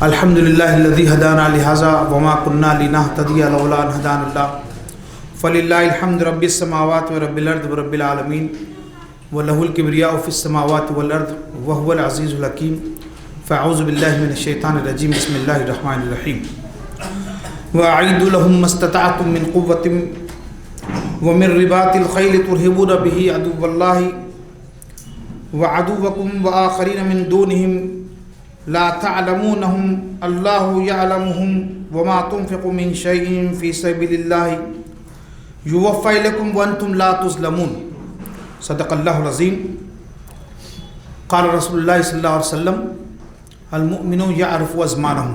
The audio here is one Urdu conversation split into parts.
الحمدللہ الذی ہدانا لہذا وما کننا لنہتدی لولا ان ہدانا اللہ فللہ الحمد رب السماوات ورب الارض ورب العالمین ولہ الکبریاء فی السماوات والارض وہو العزیز الحکیم فاعوذ باللہ من الشیطان الرجیم بسم اللہ الرحمن الرحیم وَأَعِدُّ لَهُم مَّا اسْتَطَعْتُم مِّن قُوَّةٍ وَمِن رِّبَاطِ الْخَيْلِ تُرْهِبُونَ بِهِ عَدُوَّ اللَّهِ وَعَدُوَّكُمْ وَآخَرِينَ مِن دُونِهِمْ لَا تَعْلَمُونَهُمْ اللَّهُ يَعْلَمُهُمْ وَمَا تُنفِقُوا مِن شَيْءٍ فِي سَبِيلِ اللَّهِ يُوَفَّ إِلَيْكُمْ وَأَنتُمْ لَا تُظْلَمُونَ صدق اللہ العظیم قال رسول اللہ صلی اللہ علیہ وسلم المؤمن يعرف أزمانه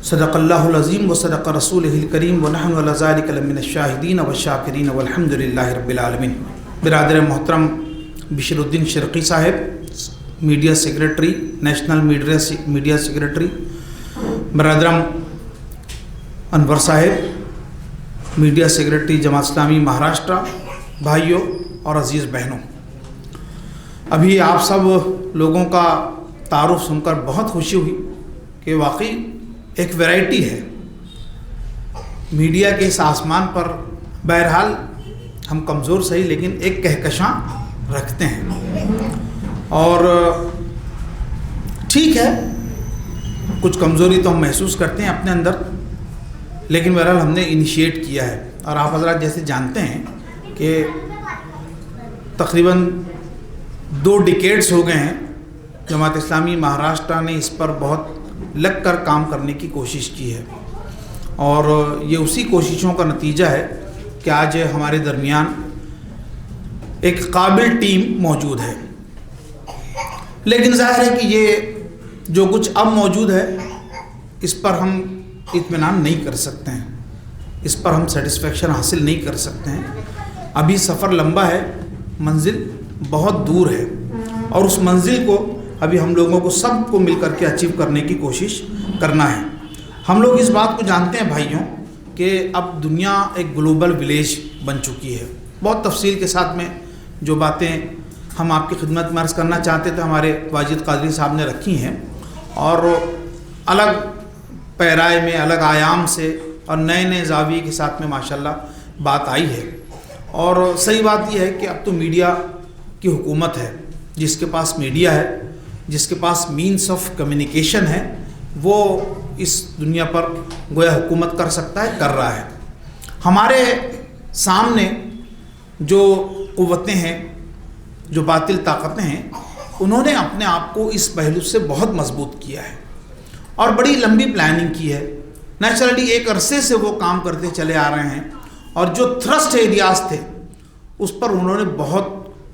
صدق اللہ العظیم و صدق رسولہ الکریم ونحن علی ذلک لمن الشاہدین والشاکرین والحمد للہ رب العالمین۔ برادر محترم بشیر الدین شرقی صاحب، media secretary, national media secretary, برادرم انور صاحب، میڈیا سیکریٹری جماعت اسلامی مہاراشٹرا، بھائیوں اور عزیز بہنوں، ابھی آپ سب لوگوں کا تعارف سن کر بہت خوشی ہوئی کہ واقعی ایک ویرائٹی ہے میڈیا کے اس آسمان پر۔ بہرحال ہم کمزور صحیح لیکن ایک کہکشاں رکھتے ہیں اور ٹھیک ہے کچھ کمزوری تو ہم محسوس کرتے ہیں اپنے اندر، لیکن بہرحال ہم نے انیشیٹ کیا ہے اور آپ حضرات جیسے جانتے ہیں کہ تقریباً 2 ڈیکیڈز ہو گئے ہیں جماعت اسلامی مہاراشٹرا نے اس پر بہت لگ کر کام کرنے کی کوشش کی ہے، اور یہ اسی کوششوں کا نتیجہ ہے کہ آج ہمارے درمیان ایک قابل ٹیم موجود ہے۔ لیکن ظاہر ہے کہ یہ جو کچھ اب موجود ہے اس پر ہم اطمینان نہیں کر سکتے ہیں، اس پر ہم سیٹسفیکشن حاصل نہیں کر سکتے ہیں۔ ابھی سفر لمبا ہے، منزل بہت دور ہے، اور اس منزل کو ابھی ہم لوگوں کو سب کو مل کر کے اچیو کرنے کی کوشش کرنا ہے۔ ہم لوگ اس بات کو جانتے ہیں بھائیوں کہ اب دنیا ایک گلوبل ولیج بن چکی ہے۔ بہت تفصیل کے ساتھ میں جو باتیں ہم آپ کی خدمت میں عرض کرنا چاہتے تھے ہمارے واجد قادری صاحب نے رکھی ہیں، اور الگ پیرائے میں الگ آیام سے اور نئے نئے زاویے کے ساتھ میں ماشاءاللہ بات آئی ہے۔ اور صحیح بات یہ ہے کہ اب تو میڈیا کی حکومت ہے، جس کے پاس میڈیا ہے، جس کے پاس مینس آف کمیونیکیشن ہے، وہ اس دنیا پر گویا حکومت کر سکتا ہے، کر رہا ہے۔ ہمارے سامنے جو قوتیں ہیں، جو باطل طاقتیں ہیں، انہوں نے اپنے آپ کو اس پہلو سے بہت مضبوط کیا ہے اور بڑی لمبی پلاننگ کی ہے۔ نیچرلی ایک عرصے سے وہ کام کرتے چلے آ رہے ہیں، اور جو تھرسٹ ایریاز تھے اس پر انہوں نے بہت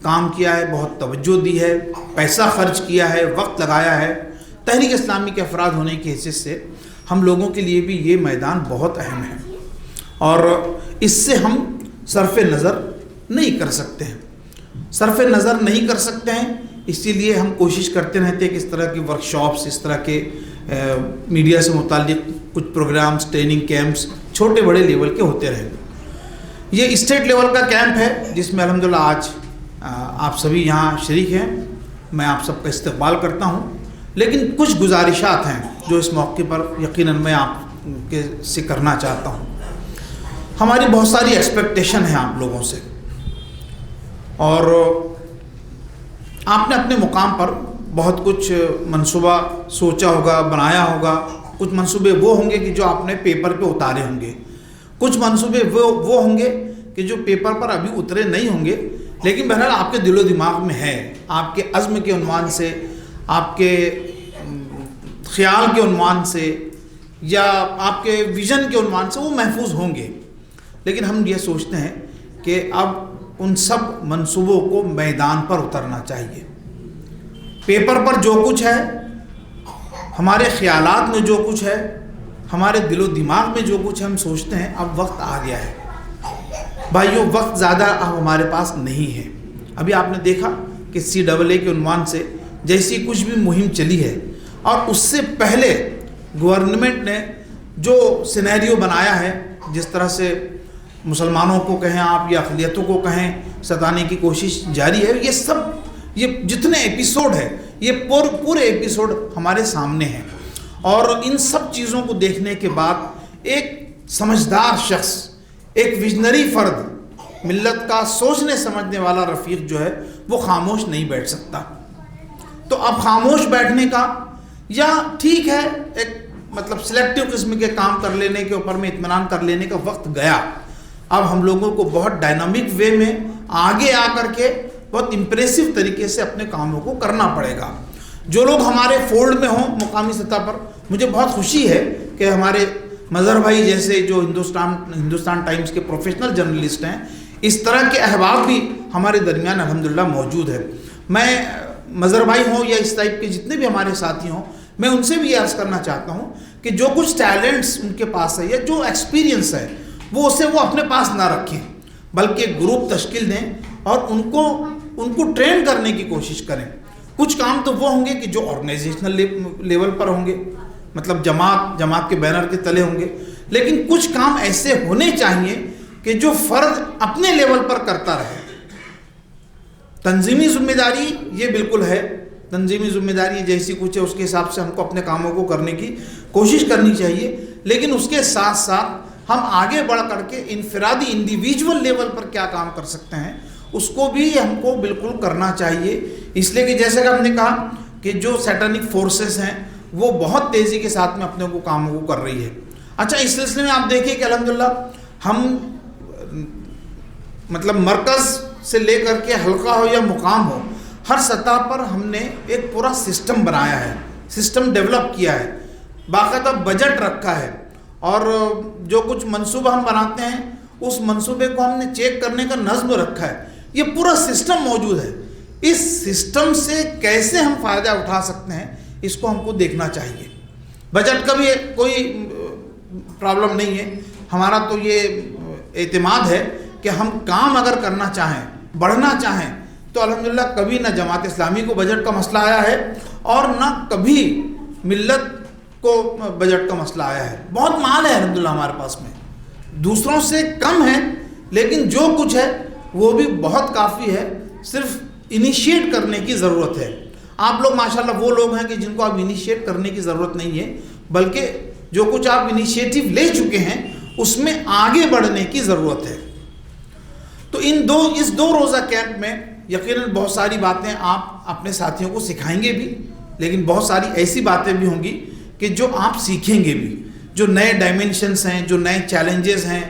کام کیا ہے، بہت توجہ دی ہے، پیسہ خرچ کیا ہے، وقت لگایا ہے۔ تحریک اسلامی کے افراد ہونے کی حیثیت سے ہم لوگوں کے لیے بھی یہ میدان بہت اہم ہے، اور اس سے ہم صرف نظر نہیں کر سکتے ہیں، صرف نظر نہیں کر سکتے ہیں۔ اسی لیے ہم کوشش کرتے رہتے ہیں کہ اس طرح کی ورکشاپس، اس طرح کے میڈیا سے متعلق کچھ پروگرامز، ٹریننگ کیمپس چھوٹے بڑے لیول کے ہوتے رہیں۔ یہ اسٹیٹ لیول کا کیمپ ہے جس میں الحمدللہ آج آپ سبھی یہاں شریک ہیں، میں آپ سب کا استقبال کرتا ہوں۔ لیکن کچھ گزارشات ہیں جو اس موقع پر یقیناً میں آپ کے سے کرنا چاہتا ہوں۔ ہماری بہت ساری ایکسپیکٹیشن ہیں آپ لوگوں سے، اور آپ نے اپنے مقام پر بہت کچھ منصوبہ سوچا ہوگا، بنایا ہوگا۔ کچھ منصوبے وہ ہوں گے کہ جو آپ نے پیپر پہ اتارے ہوں گے، کچھ منصوبے وہ ہوں گے کہ جو پیپر پر ابھی اترے نہیں ہوں گے، لیکن بہرحال آپ کے دل و دماغ میں ہے، آپ کے عزم کے عنوان سے، آپ کے خیال کے عنوان سے، یا آپ کے ویژن کے عنوان سے وہ محفوظ ہوں گے۔ لیکن ہم یہ سوچتے ہیں کہ اب ان سب منصوبوں کو میدان پر اترنا چاہیے۔ پیپر پر جو کچھ ہے، ہمارے خیالات میں جو کچھ ہے، ہمارے دل و دماغ میں جو کچھ ہے، ہم سوچتے ہیں اب وقت آ گیا ہے۔ بھائیوں وقت زیادہ اب ہمارے پاس نہیں ہے۔ ابھی آپ نے دیکھا کہ CAA کے عنوان سے جیسی کچھ بھی مہم چلی ہے، اور اس سے پہلے گورنمنٹ نے جو سینیریو بنایا ہے، جس طرح سے مسلمانوں کو کہیں آپ یا اقلیتوں کو کہیں ستانے کی کوشش جاری ہے، یہ سب یہ جتنے ایپیسوڈ ہے یہ پورے ایپیسوڈ ہمارے سامنے ہیں، اور ان سب چیزوں کو دیکھنے کے بعد ایک سمجھدار شخص، ایک ویژنری فرد، ملت کا سوچنے سمجھنے والا رفیق جو ہے وہ خاموش نہیں بیٹھ سکتا۔ تو اب خاموش بیٹھنے کا یا ٹھیک ہے ایک مطلب سلیکٹیو قسم کے کام کر لینے کے اوپر میں اطمینان کر لینے کا وقت گیا۔ اب ہم لوگوں کو بہت ڈائنامک وے میں آگے آ کر کے بہت امپریسو طریقے سے اپنے کاموں کو کرنا پڑے گا۔ جو لوگ ہمارے فولڈ میں ہوں مقامی سطح پر، مجھے بہت خوشی ہے کہ ہمارے مظہر بھائی جیسے جو ہندوستان ٹائمز کے پروفیشنل جرنلسٹ ہیں، اس طرح کے احباب بھی ہمارے درمیان الحمدللہ موجود ہے۔ میں مظہر بھائی ہوں یا اس ٹائپ کے جتنے بھی ہمارے ساتھی ہوں، میں ان سے بھی یہ عرض کرنا چاہتا ہوں کہ جو کچھ ٹیلنٹس ان کے پاس ہے یا جو ایکسپیرینس ہے وہ اپنے پاس نہ رکھیں، بلکہ گروپ تشکیل دیں اور ان کو ٹرین کرنے کی کوشش کریں۔ کچھ کام تو وہ ہوں گے کہ جو آرگنائزیشنل لیول پر ہوں گے، مطلب جماعت کے بینر کے تلے ہوں گے، لیکن کچھ کام ایسے ہونے چاہیے کہ جو فرد اپنے لیول پر کرتا رہے۔ تنظیمی ذمہ داری یہ بالکل ہے، تنظیمی ذمہ داری جیسی کچھ ہے اس کے حساب سے ہم کو اپنے کاموں کو کرنے کی کوشش کرنی چاہیے، لیکن اس کے ساتھ ساتھ ہم آگے بڑھ کر کے انفرادی انڈیویجول لیول پر کیا کام کر سکتے ہیں اس کو بھی ہم کو بالکل کرنا چاہیے۔ اس لیے کہ جیسے کہ ہم نے کہا کہ جو سیٹانک فورسز ہیں وہ بہت تیزی کے ساتھ میں اپنے کاموں کو کر رہی ہے۔ اچھا، اس سلسلے میں آپ دیکھیے کہ الحمدللہ ہم مطلب مرکز سے لے کر کے حلقہ ہو یا مقام ہو، ہر سطح پر ہم نے ایک پورا سسٹم بنایا ہے، سسٹم ڈیولپ کیا ہے، باقاعدہ بجٹ رکھا ہے، اور جو کچھ منصوبہ ہم بناتے ہیں اس منصوبے کو ہم نے چیک کرنے کا نظم رکھا ہے۔ یہ پورا سسٹم موجود ہے۔ اس سسٹم سے کیسے ہم فائدہ اٹھا سکتے ہیں اس کو ہم کو دیکھنا چاہیے۔ بجٹ کا بھی کوئی پرابلم نہیں ہے، ہمارا تو یہ اعتماد ہے کہ ہم کام اگر کرنا چاہیں، بڑھنا چاہیں تو الحمدللہ کبھی نہ جماعت اسلامی کو بجٹ کا مسئلہ آیا ہے اور نہ کبھی ملت کو بجٹ کا مسئلہ آیا ہے۔ بہت مال ہے الحمدللہ ہمارے پاس میں، دوسروں سے کم ہے لیکن جو کچھ ہے وہ بھی بہت کافی ہے، صرف انیشیٹ کرنے کی ضرورت ہے۔ آپ لوگ ماشاءاللہ وہ لوگ ہیں کہ جن کو آپ انیشیٹ کرنے کی ضرورت نہیں ہے، بلکہ جو کچھ آپ انیشیٹو لے چکے ہیں اس میں آگے بڑھنے کی ضرورت ہے۔ تو اس دو روزہ کیمپ میں یقیناً بہت ساری باتیں آپ اپنے ساتھیوں کو سکھائیں گے بھی، لیکن بہت ساری ایسی باتیں بھی ہوں گی کہ جو آپ سیکھیں گے بھی، جو نئے ڈائمینشنز ہیں، جو نئے چیلنجز ہیں،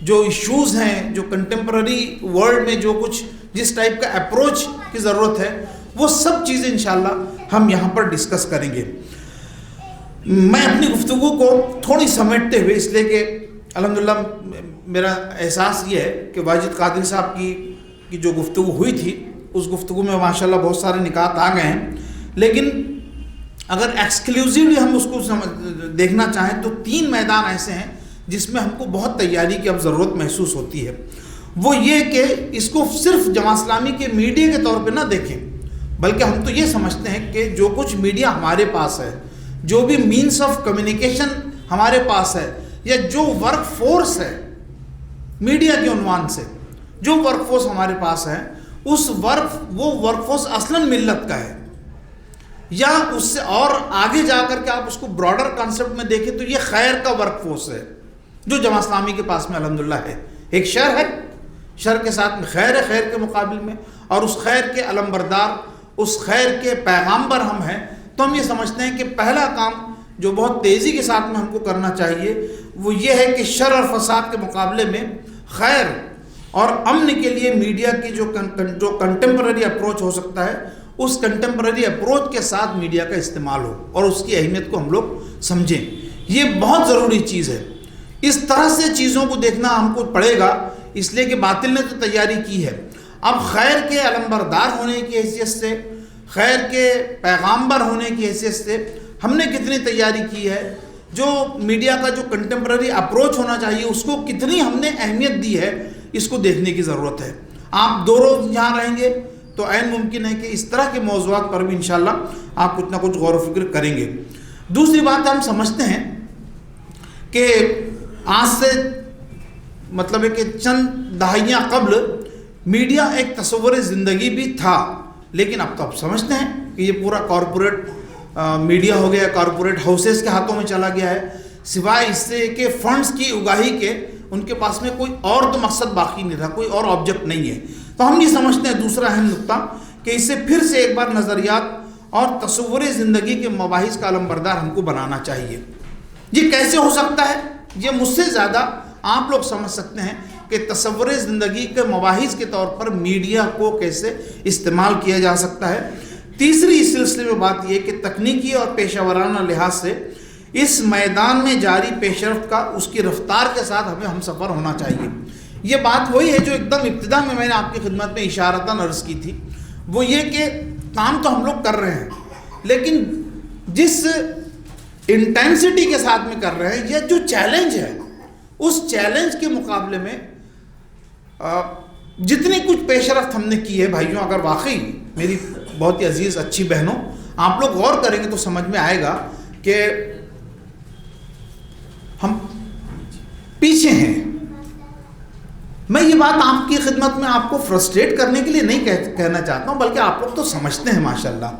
جو ایشوز ہیں، جو کنٹمپرری ورلڈ میں جو کچھ جس ٹائپ کا اپروچ کی ضرورت ہے، وہ سب چیزیں انشاءاللہ ہم یہاں پر ڈسکس کریں گے۔ میں اپنی گفتگو کو تھوڑی سمیٹتے ہوئے، اس لیے کہ الحمدللہ میرا احساس یہ ہے کہ واجد قادری صاحب کی جو گفتگو ہوئی تھی اس گفتگو میں ماشاءاللہ بہت سارے نکات آ گئے ہیں، لیکن اگر ایکسکلوزیولی ہم اس کو دیکھنا چاہیں تو 3 میدان ایسے ہیں جس میں ہم کو بہت تیاری کی اب ضرورت محسوس ہوتی ہے۔ وہ یہ کہ اس کو صرف جماعت اسلامی کے میڈیا کے طور پہ نہ دیکھیں، بلکہ ہم تو یہ سمجھتے ہیں کہ جو کچھ میڈیا ہمارے پاس ہے، جو بھی مینس آف کمیونیکیشن ہمارے پاس ہے، یا جو ورک فورس ہے میڈیا کے عنوان سے، جو ورک فورس ہمارے پاس ہے، وہ ورک فورس اصلاً ملت کا ہے، یا اس سے اور آگے جا کر کے آپ اس کو براڈر کانسیپٹ میں دیکھیں تو یہ خیر کا ورک فورس ہے جو جماعت اسلامی کے پاس میں الحمدللہ ہے۔ ایک شر ہے، شر کے ساتھ میں خیر ہے، خیر کے مقابل میں، اور اس خیر کے علمبردار، اس خیر کے پیغامبر ہم ہیں۔ تو ہم یہ سمجھتے ہیں کہ پہلا کام جو بہت تیزی کے ساتھ میں ہم کو کرنا چاہیے وہ یہ ہے کہ شر اور فساد کے مقابلے میں خیر اور امن کے لیے میڈیا کی جو کنٹمپرری اپروچ ہو سکتا ہے، اس کنٹمپرری اپروچ کے ساتھ میڈیا کا استعمال ہو اور اس کی اہمیت کو ہم لوگ سمجھیں۔ یہ بہت ضروری چیز ہے۔ اس طرح سے چیزوں کو دیکھنا ہم کو پڑے گا، اس لیے کہ باطل نے تو تیاری کی ہے۔ اب خیر کے علمبردار ہونے کی حیثیت سے، خیر کے پیغامبر ہونے کی حیثیت سے ہم نے کتنی تیاری کی ہے، جو میڈیا کا جو کنٹمپرری اپروچ ہونا چاہیے اس کو کتنی ہم نے اہمیت دی ہے، اس کو دیکھنے کی ضرورت ہے۔ آپ 2 روز یہاں رہیں گے تو عین ممکن ہے کہ اس طرح کے موضوعات پر بھی انشاءاللہ آپ کچھ نہ کچھ غور و فکر کریں گے۔ دوسری بات ہم سمجھتے ہیں کہ آج سے مطلب ہے کہ چند دہائیاں قبل میڈیا ایک تصور زندگی بھی تھا، لیکن اب تو آپ سمجھتے ہیں کہ یہ پورا کارپوریٹ میڈیا ہو گیا، کارپوریٹ ہاؤسز کے ہاتھوں میں چلا گیا ہے، سوائے اس سے کہ فنڈز کی اگاہی کے ان کے پاس میں کوئی اور تو مقصد باقی نہیں رہا، کوئی اور آبجیکٹ نہیں ہے۔ تو ہم یہ سمجھتے ہیں دوسرا اہم نقطہ کہ اس سے پھر سے ایک بار نظریات اور تصور زندگی کے مباحث کا علمبردار ہم کو بنانا چاہیے۔ یہ کیسے ہو سکتا ہے؟ یہ مجھ سے زیادہ آپ لوگ سمجھ سکتے ہیں کہ تصور زندگی کے مباحث کے طور پر میڈیا کو کیسے استعمال کیا جا سکتا ہے۔ تیسری اس سلسلے میں بات یہ کہ تکنیکی اور پیشہ ورانہ لحاظ سے اس میدان میں جاری پیش رفت کا اس کی رفتار کے ساتھ ہمیں ہم سفر ہونا چاہیے۔ یہ بات وہی ہے جو ایک دم ابتدا میں نے آپ کی خدمت میں اشارتاً عرض کی تھی، وہ یہ کہ کام تو ہم لوگ کر رہے ہیں، لیکن جس انٹینسٹی کے ساتھ میں کر رہے ہیں، یہ جو چیلنج ہے اس چیلنج کے مقابلے میں جتنی کچھ پیش رفت ہم نے کی ہے بھائیوں، اگر واقعی میری بہت ہی عزیز اچھی بہنوں آپ لوگ غور کریں گے تو سمجھ میں آئے گا کہ ہم پیچھے ہیں۔ میں یہ بات آپ کی خدمت میں آپ کو فرسٹریٹ کرنے کے لیے نہیں کہنا چاہتا ہوں، بلکہ آپ لوگ تو سمجھتے ہیں ماشاءاللہ،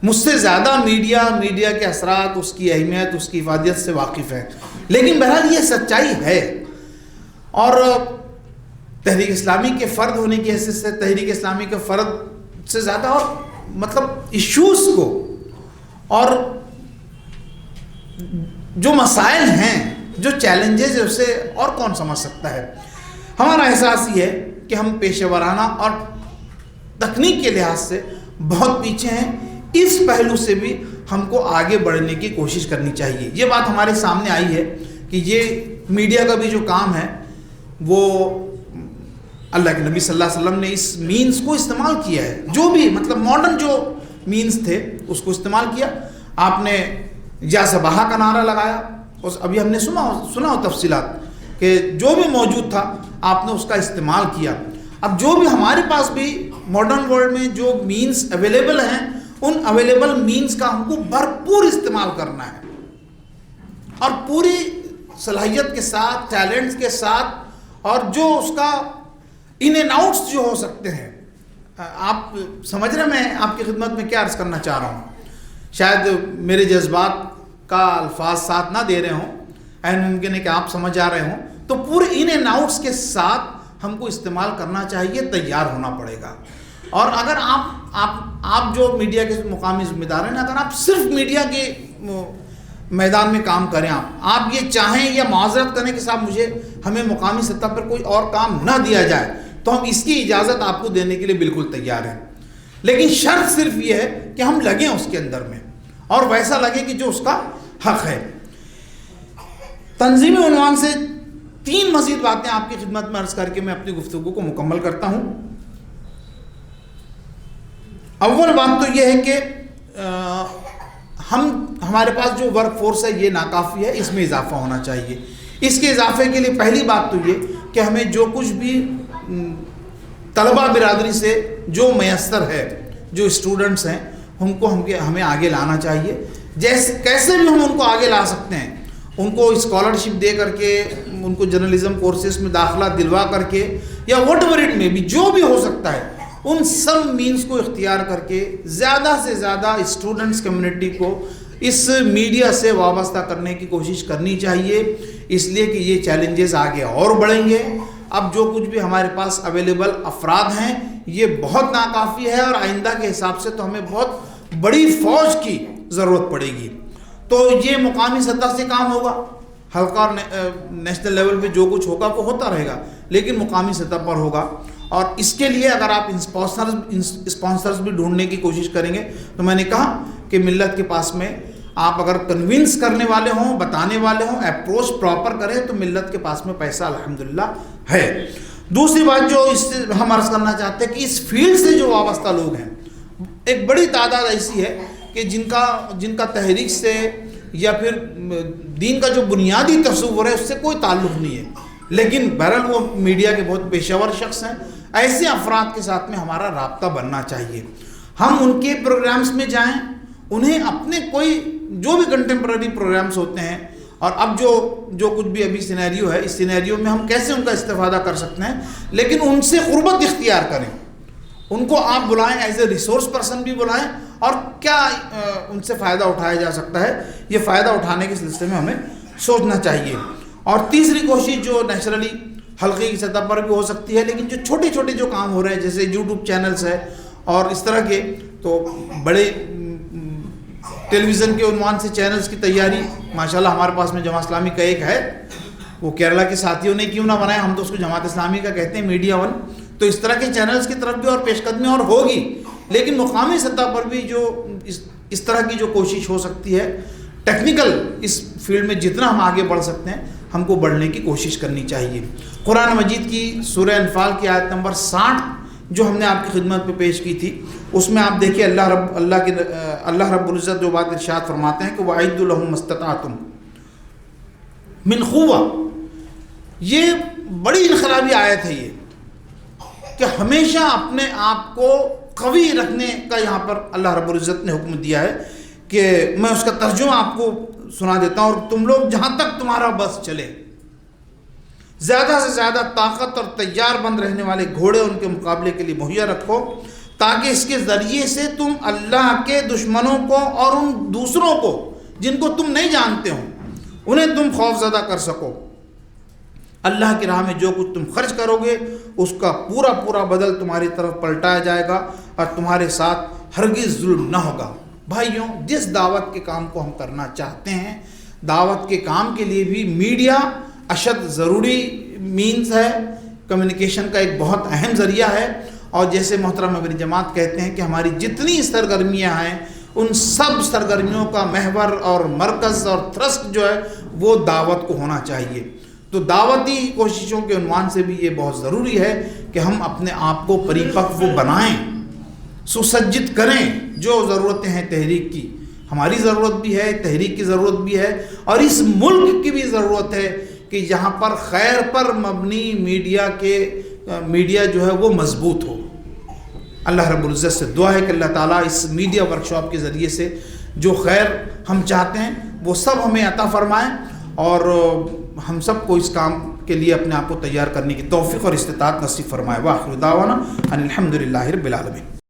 مجھ سے زیادہ میڈیا کے اثرات، اس کی اہمیت، اس کی افادیت سے واقف ہے، لیکن بہرحال یہ سچائی ہے۔ اور تحریک اسلامی کے فرد ہونے کی حیثیت سے تحریک اسلامی کے فرد سے زیادہ اور مطلب ایشوز کو اور جو مسائل ہیں، جو چیلنجز ہیں، اسے اور کون سمجھ سکتا ہے۔ ہمارا احساس یہ ہے کہ ہم پیشہ ورانہ اور تکنیک کے لحاظ سے بہت پیچھے ہیں، اس پہلو سے بھی ہم کو آگے بڑھنے کی کوشش کرنی چاہیے۔ یہ بات ہمارے سامنے آئی ہے کہ یہ میڈیا کا بھی جو کام ہے وہ اللہ کے نبی صلی اللہ علیہ وسلم نے اس مینز کو استعمال کیا ہے، جو بھی مطلب ماڈرن جو مینز تھے اس کو استعمال کیا۔ آپ نے یا صباح کا نعرہ لگایا، ابھی ہم نے سنا ہو تفصیلات کہ جو بھی موجود تھا آپ نے اس کا استعمال کیا۔ اب جو بھی ہمارے پاس بھی ماڈرن ورلڈ میں جو مینز اویلیبل ہیں، ان اویلیبل مینز کا ہم کو بھرپور استعمال کرنا ہے، اور پوری صلاحیت کے ساتھ، ٹیلنٹس کے ساتھ، اور جو اس کا ان اینڈ آؤٹس جو ہو سکتے ہیں۔ آپ سمجھ رہے میں آپ کی خدمت میں کیا عرض کرنا چاہ رہا ہوں؟ شاید میرے جذبات کا الفاظ ساتھ نہ دے رہے ہوں، عین ممکن ہے کہ آپ سمجھ آ رہے ہوں، تو پورے ان اینڈ آؤٹس کے ساتھ ہم کو استعمال کرنا چاہیے، تیار ہونا پڑے گا۔ اور اگر آپ جو میڈیا کے مقامی ذمہ دار ہیں، اگر آپ صرف میڈیا کے میدان میں کام کریں، آپ یہ چاہیں یا معذرت کریں کہ صاحب ہمیں مقامی سطح پر کوئی اور کام نہ دیا جائے، تو ہم اس کی اجازت آپ کو دینے کے لیے بالکل تیار ہیں، لیکن شرط صرف یہ ہے کہ ہم لگیں اس کے اندر میں، اور ویسا لگے کہ جو اس کا حق ہے۔ تنظیمی عنوان سے 3 مزید باتیں آپ کی خدمت میں عرض کر کے میں اپنی گفتگو کو مکمل کرتا ہوں۔ اول بات تو یہ ہے کہ ہمارے پاس جو ورک فورس ہے یہ ناکافی ہے، اس میں اضافہ ہونا چاہیے۔ اس کے اضافے کے لیے پہلی بات تو یہ کہ ہمیں جو کچھ بھی طلبہ برادری سے جو میسر ہے، جو اسٹوڈنٹس ہیں، ان کو ہمیں آگے لانا چاہیے۔ کیسے بھی ہم ان کو آگے لا سکتے ہیں، ان کو اسکالرشپ دے کر کے، ان کو جرنلزم کورسز میں داخلہ دلوا کر کے، یا واٹ ایور اٹ میں بھی جو بھی ہو سکتا ہے، ان سب مینز کو اختیار کر کے زیادہ سے زیادہ اسٹوڈنٹس کمیونٹی کو اس میڈیا سے وابستہ کرنے کی کوشش کرنی چاہیے، اس لیے کہ یہ چیلنجز آگے اور بڑھیں گے۔ اب جو کچھ بھی ہمارے پاس اویلیبل افراد ہیں یہ بہت ناکافی ہے، اور آئندہ کے حساب سے تو ہمیں بہت بڑی فوج کی ضرورت پڑے گی۔ تو یہ مقامی سطح سے کام ہوگا، حلقہ اور نیشنل لیول پہ جو کچھ ہوگا وہ ہوتا رہے گا، لیکن مقامی سطح پر ہوگا۔ اور اس کے لیے اگر آپ اسپانسرز بھی ڈھونڈنے کی کوشش کریں گے، تو میں نے کہا کہ ملت کے پاس میں آپ اگر کنونس کرنے والے ہوں، بتانے والے ہوں، اپروچ پراپر کریں، تو ملت کے پاس میں پیسہ الحمدللہ ہے۔ دوسری بات جو اس سے ہم عرض کرنا چاہتے ہیں کہ اس فیلڈ سے جو وابستہ لوگ ہیں، ایک بڑی تعداد ایسی ہے کہ جن کا تحریک سے یا پھر دین کا جو بنیادی تصور ہے اس سے کوئی تعلق نہیں ہے، لیکن بہرحال وہ میڈیا کے بہت پیشہ ور شخص ہیں۔ ایسے افراد کے ساتھ میں ہمارا رابطہ بننا چاہیے، ہم ان کے پروگرامز میں جائیں، انہیں اپنے کوئی جو بھی کنٹمپرری پروگرامز ہوتے ہیں، اور اب جو کچھ بھی ابھی سینیریو ہے، اس سینیریو میں ہم کیسے ان کا استفادہ کر سکتے ہیں، لیکن ان سے قربت اختیار کریں، ان کو آپ بلائیں، ایز اے ریسورس پرسن بھی بلائیں، اور کیا ان سے فائدہ اٹھایا جا سکتا ہے، یہ فائدہ اٹھانے کے سلسلے میں ہمیں سوچنا چاہیے۔ اور تیسری کوشش جو نیچرلی حلقے کی سطح پر بھی ہو سکتی ہے، لیکن جو چھوٹے چھوٹے جو کام ہو رہے ہیں جیسے یوٹیوب چینلز ہے اور اس طرح کے، تو بڑے ٹیلی ویژن کے عنوان سے چینلز کی تیاری ماشاءاللہ ہمارے پاس میں جماعت اسلامی کا ایک ہے، وہ کیرلا کے ساتھیوں نے کیوں نہ بنایا، ہم تو اس کو جماعت اسلامی کا کہتے ہیں، میڈیا ون۔ تو اس طرح کے چینلز کی طرف بھی اور پیش قدمی اور ہوگی، لیکن مقامی سطح پر بھی جو اس طرح کی جو کوشش ہو سکتی ہے، ٹیکنیکل اس فیلڈ میں جتنا ہم آگے بڑھ سکتے ہیں ہم کو بڑھنے کی کوشش کرنی چاہیے۔ قرآن مجید کی سورہ انفال کی آیت نمبر 60 جو ہم نے آپ کی خدمت پہ پیش کی تھی، اس میں آپ دیکھیے اللہ رب العزت جو بات ارشاد فرماتے ہیں کہ وَأَعِدُّوا لَهُم مَّا اسْتَطَعْتُم مِّن قُوَّةٍ۔ یہ بڑی انقلابی آیت ہے، یہ کہ ہمیشہ اپنے آپ کو قوی رکھنے کا یہاں پر اللہ رب العزت نے حکم دیا ہے، کہ میں اس کا ترجمہ آپ کو سنا دیتا ہوں، اور تم لوگ جہاں تک تمہارا بس چلے زیادہ سے زیادہ طاقت اور تیار بند رہنے والے گھوڑے ان کے مقابلے کے لیے مہیا رکھو، تاکہ اس کے ذریعے سے تم اللہ کے دشمنوں کو اور ان دوسروں کو جن کو تم نہیں جانتے ہو انہیں تم خوف زدہ کر سکو۔ اللہ کی راہ میں جو کچھ تم خرچ کرو گے اس کا پورا پورا بدل تمہاری طرف پلٹایا جائے گا، اور تمہارے ساتھ ہرگز ظلم نہ ہوگا۔ بھائیوں، جس دعوت کے کام کو ہم کرنا چاہتے ہیں، دعوت کے کام کے لیے بھی میڈیا اشد ضروری مینز ہے، کمیونیکیشن کا ایک بہت اہم ذریعہ ہے۔ اور جیسے محترم ابن جماعت کہتے ہیں کہ ہماری جتنی سرگرمیاں ہیں ان سب سرگرمیوں کا محور اور مرکز اور تھرسٹ جو ہے وہ دعوت کو ہونا چاہیے۔ تو دعوتی کوششوں کے عنوان سے بھی یہ بہت ضروری ہے کہ ہم اپنے آپ کو پریپکو بنائیں، سسجت کریں۔ جو ضرورتیں ہیں تحریک کی، ہماری ضرورت بھی ہے، تحریک کی ضرورت بھی ہے، اور اس ملک کی بھی ضرورت ہے کہ یہاں پر خیر پر مبنی میڈیا جو ہے وہ مضبوط ہو۔ اللہ رب العزت سے دعا ہے کہ اللہ تعالیٰ اس میڈیا ورکشاپ کے ذریعے سے جو خیر ہم چاہتے ہیں وہ سب ہمیں عطا فرمائیں، اور ہم سب کو اس کام کے لیے اپنے آپ کو تیار کرنے کی توفیق اور استطاعت نصیب فرمائے۔ وآخر دعوانا ان الحمد للہ رب العالمین۔